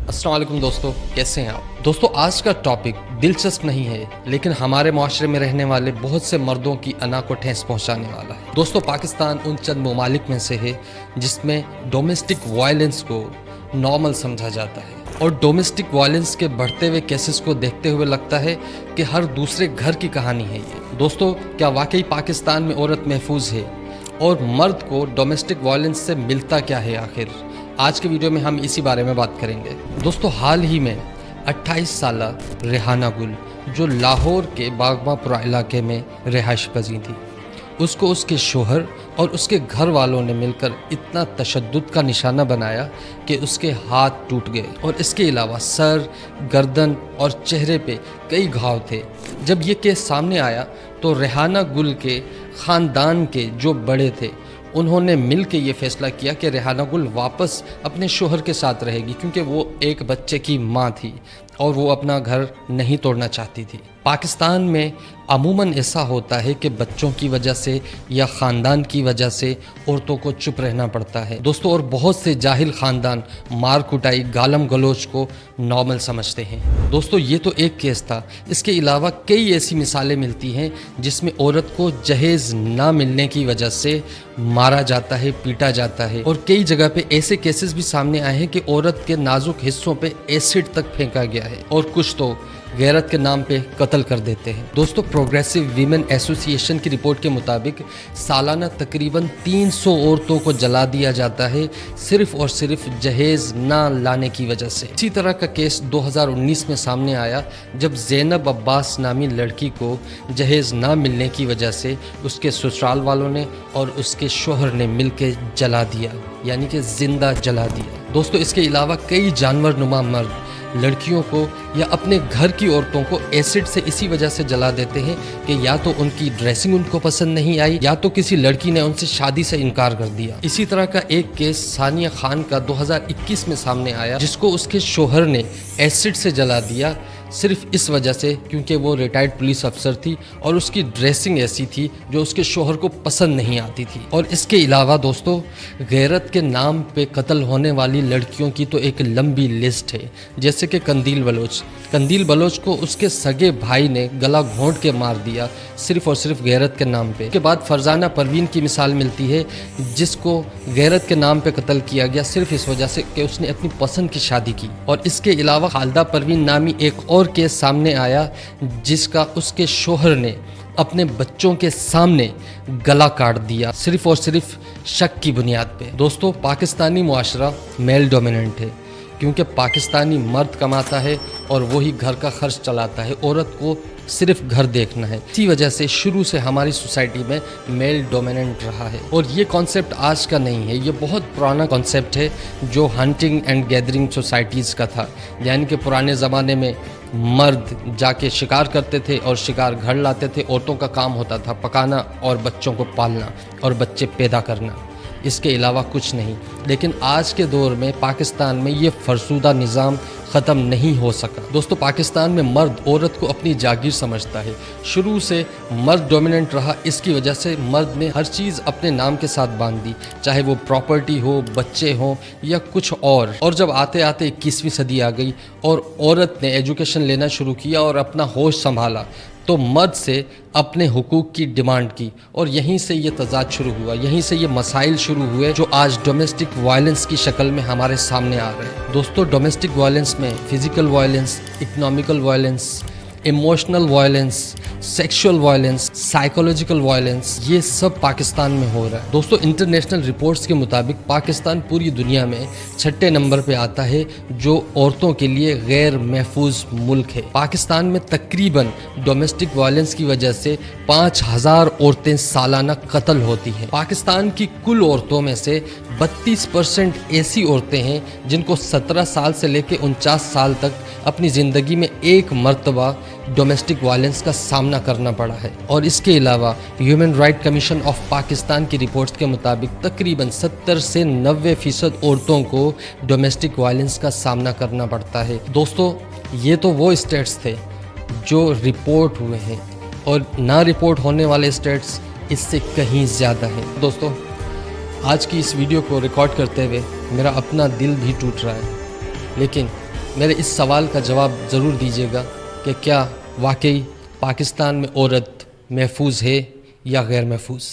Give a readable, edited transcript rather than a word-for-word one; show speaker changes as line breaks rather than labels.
अस्सलाम वालेकुम दोस्तों, कैसे हैं आप दोस्तों। आज का टॉपिक दिलचस्प नहीं है, लेकिन हमारे माशरे में रहने वाले बहुत से मर्दों की अना को ठेस पहुंचाने वाला है। दोस्तों, पाकिस्तान उन चंद ममालिक में से है जिसमें डोमेस्टिक वायलेंस को नॉर्मल समझा जाता है, और डोमेस्टिक वायलेंस के बढ़ते हुए केसेस को देखते हुए लगता है कि हर दूसरे घर की कहानी है ये। दोस्तों, क्या वाकई पाकिस्तान में औरत महफूज है, और मर्द को डोमेस्टिक वायलेंस से मिलता क्या है आखिर? आज के वीडियो में हम इसी बारे में बात करेंगे। दोस्तों, हाल ही में 28 साल रेहाना गुल, जो लाहौर के बागमापुरा इलाके में रिहाइश पजीर थी, उसको उसके शोहर और उसके घर वालों ने मिलकर इतना तशद्दुद का निशाना बनाया कि उसके हाथ टूट गए, और इसके अलावा सर, गर्दन और चेहरे पे कई घाव थे। जब ये केस सामने आया तो रेहाना गुल के ख़ानदान के जो बड़े थे, उन्होंने मिल के ये फ़ैसला किया कि रेहाना गुल वापस अपने शोहर के साथ रहेगी, क्योंकि वो एक बच्चे की माँ थी और वो अपना घर नहीं तोड़ना चाहती थी। पाकिस्तान में अमूमन ऐसा होता है कि बच्चों की वजह से या ख़ानदान की वजह से औरतों को चुप रहना पड़ता है दोस्तों, और बहुत से जाहिल ख़ानदान मार कुटाई, गालम गलोच को नॉर्मल समझते हैं। दोस्तों, ये तो एक केस था। इसके अलावा कई ऐसी मिसालें मिलती हैं जिसमें औरत को जहेज़ ना मिलने की वजह से मारा जाता है, पीटा जाता है, और कई जगह पे ऐसे केसेस भी सामने आए हैं कि औरत के नाजुक हिस्सों पे एसिड तक फेंका गया है, और कुछ तो गैरत के नाम पे कत्ल कर देते हैं। दोस्तों, प्रोग्रेसिव वीमेन एसोसिएशन की रिपोर्ट के मुताबिक सालाना तकरीबन 300 औरतों को जला दिया जाता है, सिर्फ और सिर्फ जहेज़ ना लाने की वजह से। इसी तरह का केस 2019 में सामने आया, जब ज़ैनब अब्बास नामी लड़की को जहेज़ ना मिलने की वजह से उसके ससुराल वालों ने और उसके शोहर ने मिलकर जला दिया, यानी कि ज़िंदा जला दिया। दोस्तों, इसके अलावा कई जानवर नुमा मर्द लड़कियों को या अपने घर की औरतों को एसिड से इसी वजह से जला देते हैं कि या तो उनकी ड्रेसिंग उनको पसंद नहीं आई, या तो किसी लड़की ने उनसे शादी से इनकार कर दिया। इसी तरह का एक केस सानिया खान का 2021 में सामने आया, जिसको उसके शोहर ने एसिड से जला दिया, सिर्फ इस वजह से क्योंकि वो रिटायर्ड पुलिस अफसर थी और उसकी ड्रेसिंग ऐसी थी जो उसके शोहर को पसंद नहीं आती थी। और इसके अलावा दोस्तों, गैरत के नाम पे कत्ल होने वाली लड़कियों की तो एक लंबी लिस्ट है, जैसे कि कंदील बलोच को उसके सगे भाई ने गला घोंट के मार दिया, सिर्फ और सिर्फ गैरत के नाम पे। के बाद फरजाना परवीन की मिसाल मिलती है, जिसको गैरत के नाम पे कत्ल किया गया सिर्फ इस वजह से कि उसने अपनी पसंद की शादी की। और इसके अलावा खालदा परवीन नामी एक और केस सामने आया, जिसका उसके शोहर ने अपने बच्चों के सामने गला काट दिया, सिर्फ और सिर्फ शक की बुनियाद पे। दोस्तों, पाकिस्तानी मुआशरा मेल डोमिनेंट है, क्योंकि पाकिस्तानी मर्द कमाता है और वही घर का खर्च चलाता है, औरत को सिर्फ घर देखना है। इसी वजह से शुरू से हमारी सोसाइटी में मेल डोमिनेंट रहा है, और ये कॉन्सेप्ट आज का नहीं है, ये बहुत पुराना कॉन्सेप्ट है जो हंटिंग एंड गैदरिंग सोसाइटीज़ का था। यानी कि पुराने ज़माने में मर्द जाके शिकार करते थे और शिकार घर लाते थे, औरतों का काम होता था पकाना और बच्चों को पालना और बच्चे पैदा करना, इसके अलावा कुछ नहीं। लेकिन आज के दौर में पाकिस्तान में ये फरसूदा निज़ाम ख़त्म नहीं हो सका। दोस्तों, पाकिस्तान में मर्द औरत को अपनी जागीर समझता है। शुरू से मर्द डोमिनेंट रहा, इसकी वजह से मर्द ने हर चीज़ अपने नाम के साथ बांध दी, चाहे वो प्रॉपर्टी हो, बच्चे हों या कुछ और जब आते आते 21वीं सदी आ गई और औरत ने एजुकेशन लेना शुरू किया और अपना होश संभाला, तो मर्द से अपने हुकूक की डिमांड की, और यहीं से ये तजाद शुरू हुआ, यहीं से ये मसाइल शुरू हुए जो आज डोमेस्टिक वायलेंस की शक्ल में हमारे सामने आ रहे हैं। दोस्तों, डोमेस्टिक वायलेंस में physical violence, economical violence, emotional violence, sexual violence, psychological violence, ये सब पाकिस्तान में हो रहा है। दोस्तों, इंटरनेशनल रिपोर्ट्स के मुताबिक पाकिस्तान पूरी दुनिया में 6ठे नंबर पे आता है जो औरतों के लिए गैर महफूज मुल्क है। पाकिस्तान में तकरीबन डोमेस्टिक वायलेंस की वजह से 5000 औरतें सालाना कत्ल होती हैं। पाकिस्तान की कुल औरतों में से 32% ऐसी औरतें हैं जिनको 17 साल से लेकर 49 साल तक अपनी ज़िंदगी में एक मर्तबा डोमेस्टिक वायलेंस का सामना करना पड़ा है। और इसके अलावा human right commission of Pakistan की रिपोर्ट्स के मुताबिक तकरीबन 70 से 90% औरतों को डोमेस्टिक वायलेंस का सामना करना पड़ता है। दोस्तों, ये तो वो स्टेट्स थे जो रिपोर्ट हुए हैं, और ना रिपोर्ट होने वाले स्टेट्स इससे कहीं ज़्यादा हैं। दोस्तों, आज की इस वीडियो को रिकॉर्ड करते हुए मेरा अपना दिल भी टूट रहा है, लेकिन میرے اس سوال کا جواب ضرور دیجیے گا کہ کیا واقعی پاکستان میں عورت محفوظ ہے یا غیر محفوظ.